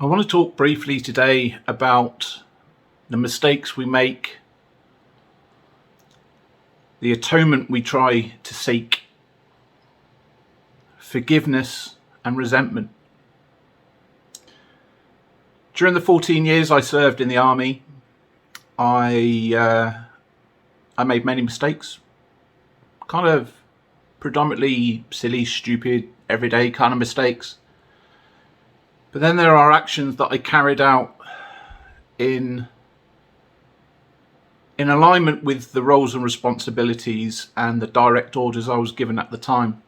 I want to talk briefly today about the mistakes we make, the atonement we try to seek, forgiveness and resentment. During the 14 years I served in the army, I made many mistakes, kind of predominantly silly, stupid, everyday kind of mistakes. But then there are actions that I carried out in alignment with the roles and responsibilities and the direct orders I was given at the time.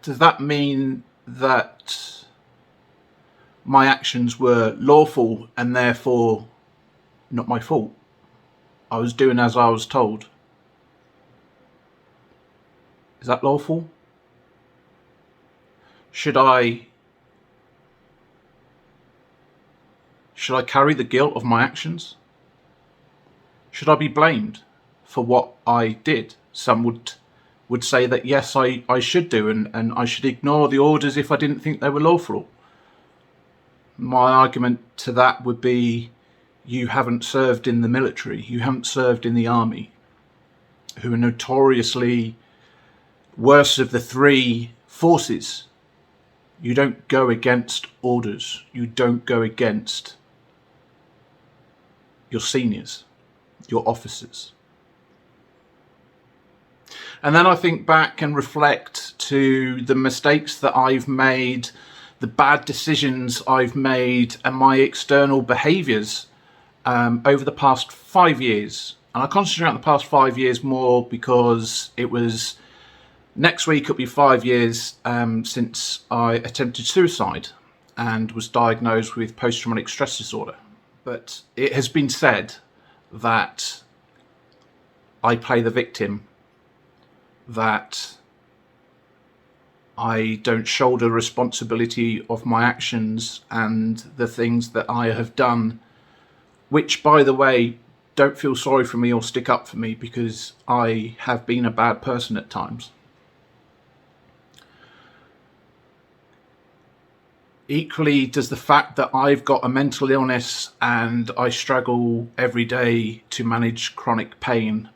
Does that mean that my actions were lawful and therefore not my fault? I was doing as I was told. Is that lawful? Should I carry the guilt of my actions? Should I be blamed for what I did? Some would say that yes, I should do, and I should ignore the orders if I didn't think they were lawful. My argument to that would be, you haven't served in the military, you haven't served in the army, who are notoriously worst of the three forces. You don't go against orders. You don't go against your seniors, your officers. And then I think back and reflect to the mistakes that I've made, the bad decisions I've made, and my external behaviours over the past 5 years. And I concentrate on the past 5 years more because it was next week it'll be 5 years since I attempted suicide and was diagnosed with post-traumatic stress disorder. But it has been said that I play the victim, that I don't shoulder responsibility of my actions and the things that I have done, which, by the way, don't feel sorry for me or stick up for me, because I have been a bad person at times. Equally, does the fact that I've got a mental illness and I struggle every day to manage chronic pain,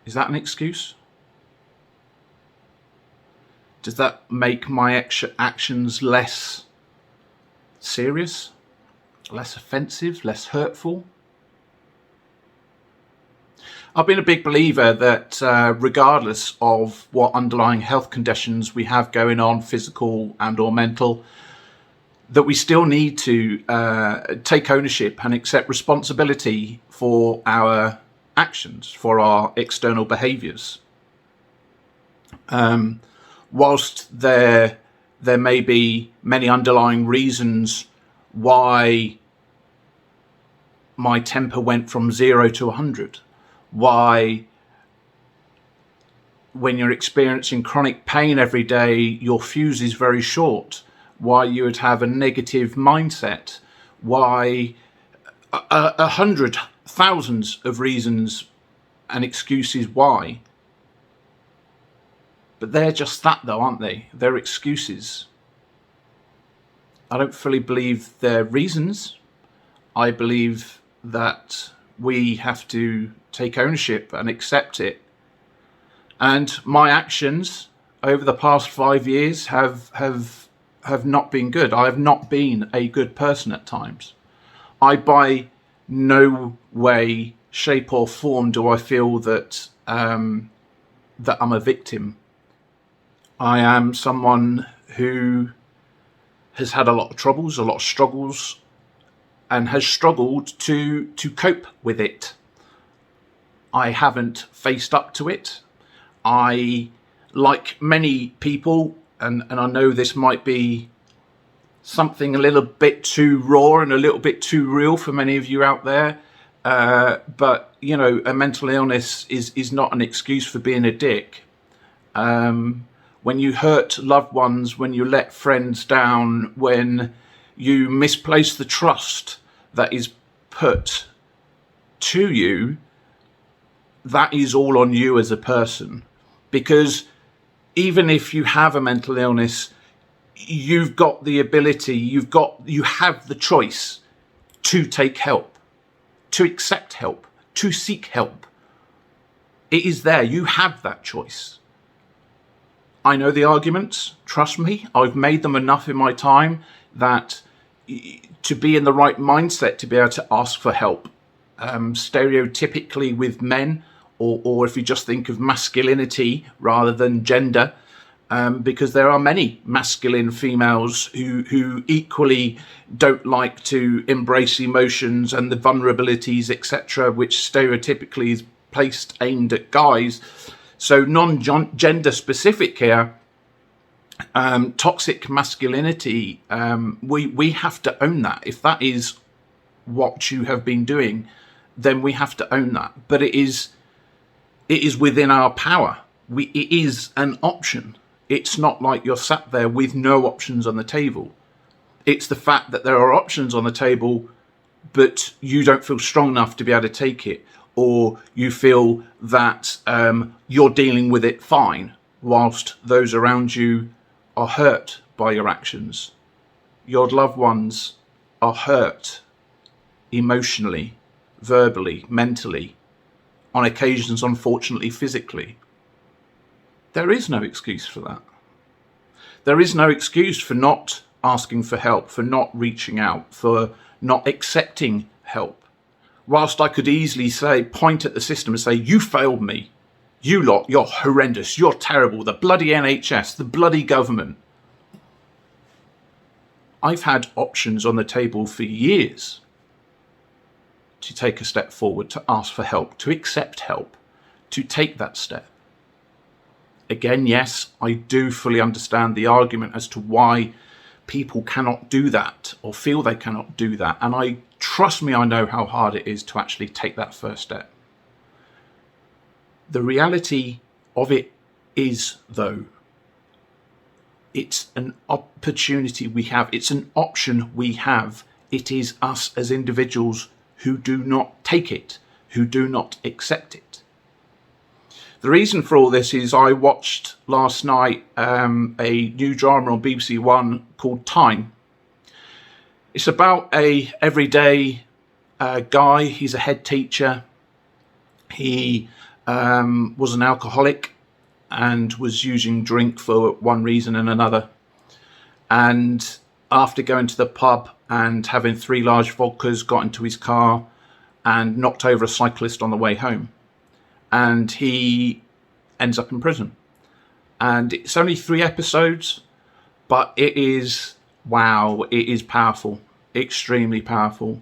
is that an excuse? Does that make my actions less serious, less offensive, less hurtful? I've been a big believer that regardless of what underlying health conditions we have going on, physical and or mental, that we still need to take ownership and accept responsibility for our actions, for our external behaviours. Whilst there may be many underlying reasons why my temper went from 0 to 100, why when you're experiencing chronic pain every day your fuse is very short, why you would have a negative mindset, why hundred thousands of reasons and excuses why. But they're just that though, aren't they? They're excuses. I don't fully believe they're reasons. I believe that we have to take ownership and accept it. And my actions over the past 5 years have not been good. I have not been a good person at times. I by no way, shape or form do I feel that that I'm a victim. I am someone who has had a lot of troubles, a lot of struggles, and has struggled to cope with it. I haven't faced up to it. I, like many people, and I know this might be something a little bit too raw and a little bit too real for many of you out there, but you know, a mental illness is not an excuse for being a dick. When you hurt loved ones, when you let friends down, when you misplace the trust that is put to you, that is all on you as a person. Because even if you have a mental illness, you've got the ability, you have the choice to take help, to accept help, to seek help. It is there. You have that choice. I know the arguments. Trust me, I've made them enough in my time that to be in the right mindset to be able to ask for help. Stereotypically with men, or if you just think of masculinity rather than gender, because there are many masculine females who equally don't like to embrace emotions and the vulnerabilities, etc., which stereotypically is placed aimed at guys. So non-gender specific here, toxic masculinity, we have to own that. If that is what you have been doing, then we have to own that. But it is within our power. It is an option. It's not like you're sat there with no options on the table. It's the fact that there are options on the table, but you don't feel strong enough to be able to take it, or you feel that you're dealing with it fine, whilst those around you are hurt by your actions. Your loved ones are hurt emotionally, verbally, mentally, on occasions, unfortunately, physically. There is no excuse for that. There is no excuse for not asking for help, for not reaching out, for not accepting help. Whilst I could easily point at the system and say, you failed me. You lot, you're horrendous. You're terrible. The bloody NHS, the bloody government. I've had options on the table for years to take a step forward, to ask for help, to accept help, to take that step. Again, yes, I do fully understand the argument as to why people cannot do that or feel they cannot do that. And trust me, I know how hard it is to actually take that first step. The reality of it is, though, it's an opportunity we have. It's an option we have. It is us as individuals who do not take it, who do not accept it. The reason for all this is I watched last night a new drama on BBC One called Time. It's about a everyday guy. He's a head teacher. He was an alcoholic and was using drink for one reason and another. And after going to the pub and having 3 large vodkas, got into his car and knocked over a cyclist on the way home. And he ends up in prison. And it's only 3 episodes, but it is, wow, it is powerful, extremely powerful.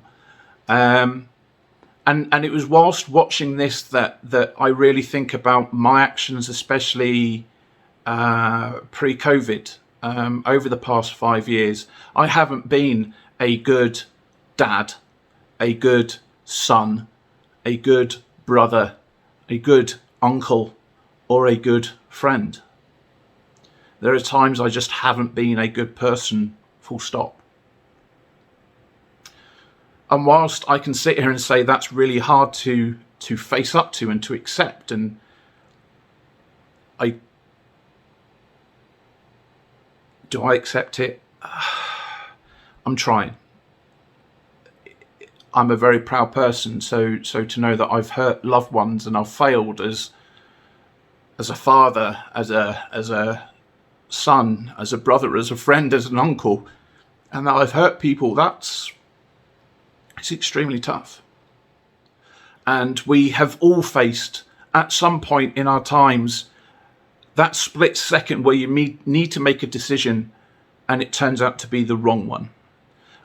And it was whilst watching this that I really think about my actions, especially pre-COVID, over the past 5 years. I haven't been a good dad, a good son, a good brother, a good uncle, or a good friend. There are times I just haven't been a good person, full stop. And whilst I can sit here and say that's really hard to face up to and to accept, and do I accept it? I'm trying. I'm a very proud person, so to know that I've hurt loved ones and I've failed as a father, as a son, as a brother, as a friend, as an uncle, and that I've hurt people, it's extremely tough. And we have all faced at some point in our times that split second where you need to make a decision and it turns out to be the wrong one.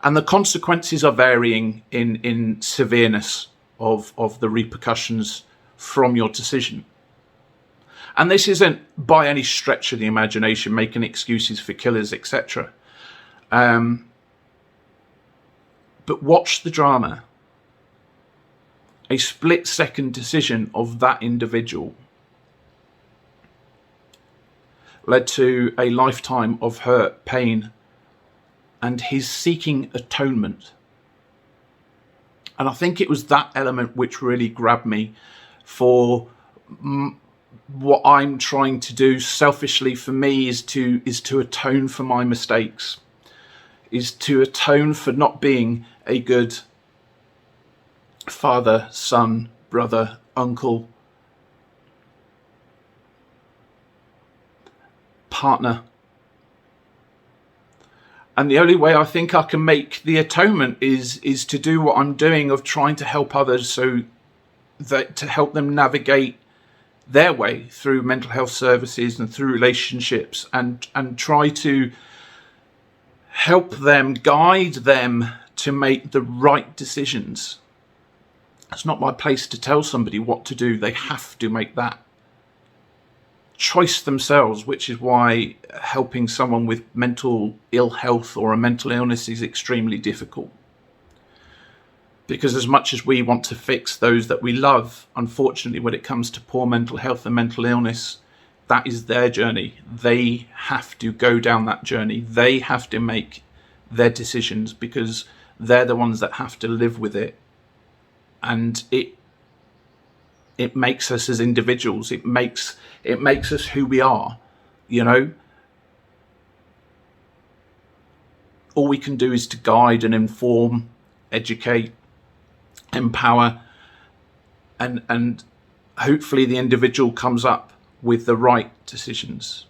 And the consequences are varying in severeness of the repercussions from your decision. And this isn't by any stretch of the imagination making excuses for killers, etc. But watch the drama. A split-second decision of that individual led to a lifetime of hurt, pain, and his seeking atonement. And I think it was that element which really grabbed me for what I'm trying to do selfishly for me is to atone for my mistakes, is to atone for not being a good father, son, brother, uncle, partner. And the only way I think I can make the atonement is to do what I'm doing of trying to help others, so that to help them navigate their way through mental health services and through relationships, and try to help them, guide them to make the right decisions. It's not my place to tell somebody what to do. They have to make that choice themselves, which is why helping someone with mental ill health or a mental illness is extremely difficult. Because as much as we want to fix those that we love, unfortunately, when it comes to poor mental health and mental illness, that is their journey. They have to go down that journey. They have to make their decisions, because they're the ones that have to live with it. And it makes us as individuals. It makes us who we are, you know. All we can do is to guide and inform, educate, empower, and hopefully the individual comes up with the right decisions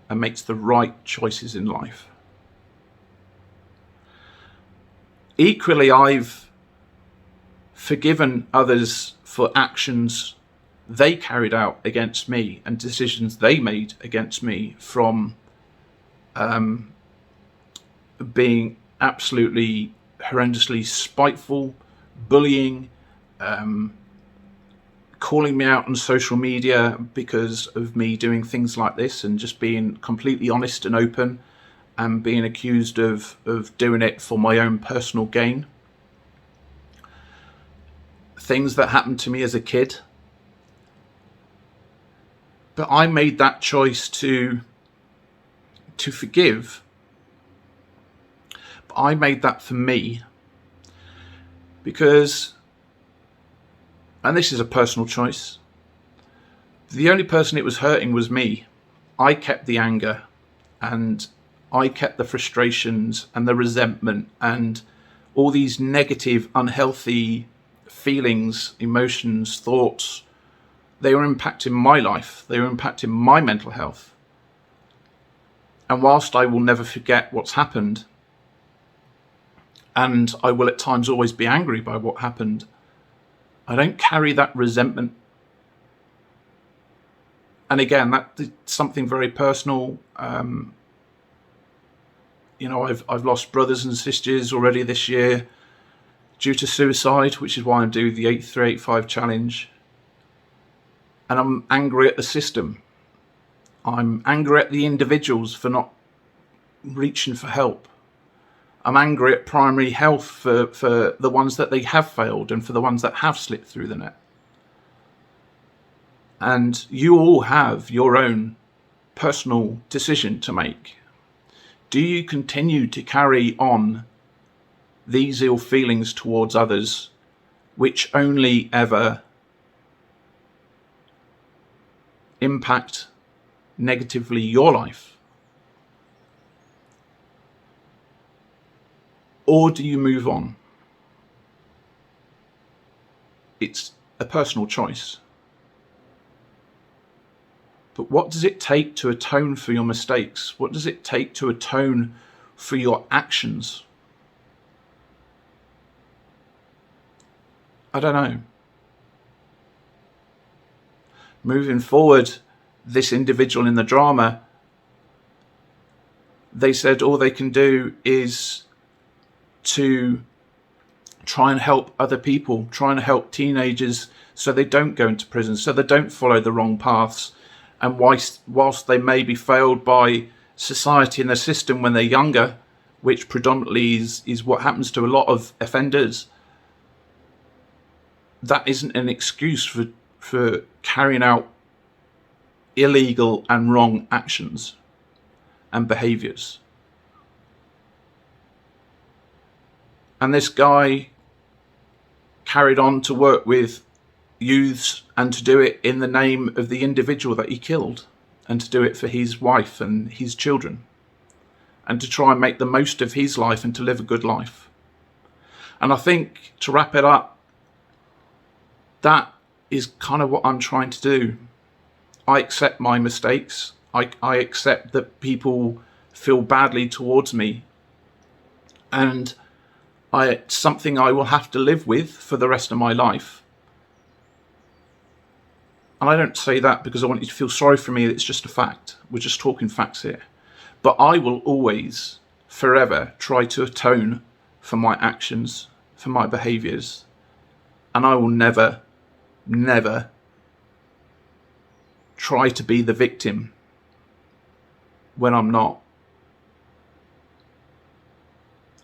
and makes the right choices in life. Equally, I've forgiven others for actions they carried out against me and decisions they made against me, from being absolutely horrendously spiteful, bullying, calling me out on social media because of me doing things like this, and just being completely honest and open, and being accused of doing it for my own personal gain. Things that happened to me as a kid. But I made that choice to forgive. But I made that for me, because, and this is a personal choice, the only person it was hurting was me. I kept the anger, and I kept the frustrations and the resentment and all these negative, unhealthy feelings, emotions, thoughts. They were impacting my life. They were impacting my mental health. And whilst I will never forget what's happened, and I will at times always be angry by what happened, I don't carry that resentment. And again, that's something very personal. You know, I've lost brothers and sisters already this year due to suicide, which is why I do the 8385 challenge. And I'm angry at the system. I'm angry at the individuals for not reaching for help. I'm angry at primary health for the ones that they have failed, and for the ones that have slipped through the net. And you all have your own personal decision to make. Do you continue to carry on these ill feelings towards others, which only ever impact negatively your life? Or do you move on? It's a personal choice. But what does it take to atone for your mistakes? What does it take to atone for your actions? I don't know. Moving forward, this individual in the drama, they said all they can do is to try and help other people, try and help teenagers so they don't go into prison, so they don't follow the wrong paths. And whilst they may be failed by society and the system when they're younger, which predominantly is what happens to a lot of offenders, that isn't an excuse for carrying out illegal and wrong actions and behaviours. And this guy carried on to work with youths and to do it in the name of the individual that he killed, and to do it for his wife and his children, and to try and make the most of his life and to live a good life. And I think, to wrap it up, that is kind of what I'm trying to do. I accept my mistakes. I accept that people feel badly towards me, and it's something I will have to live with for the rest of my life. And I don't say that because I want you to feel sorry for me. It's just a fact. We're just talking facts here. But I will always, forever, try to atone for my actions, for my behaviours. And I will never, never try to be the victim when I'm not.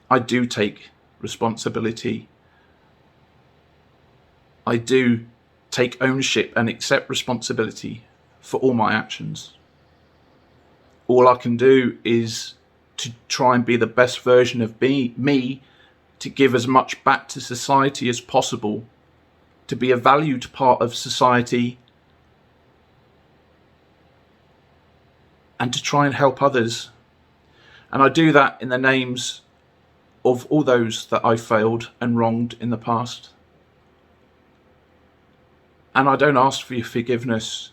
I do take responsibility. I do take ownership and accept responsibility for all my actions. All I can do is to try and be the best version of me, to give as much back to society as possible, to be a valued part of society, and to try and help others. And I do that in the names of all those that I failed and wronged in the past. And I don't ask for your forgiveness.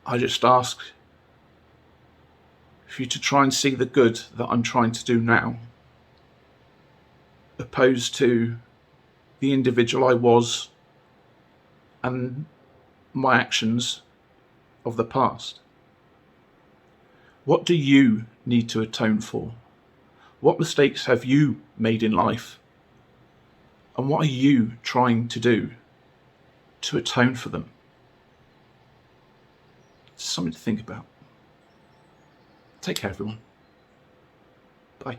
I just ask for you to try and see the good that I'm trying to do now, opposed to the individual I was and my actions of the past. What do you need to atone for? What mistakes have you made in life? And what are you trying to do to atone for them? It's something to think about. Take care, everyone. Bye.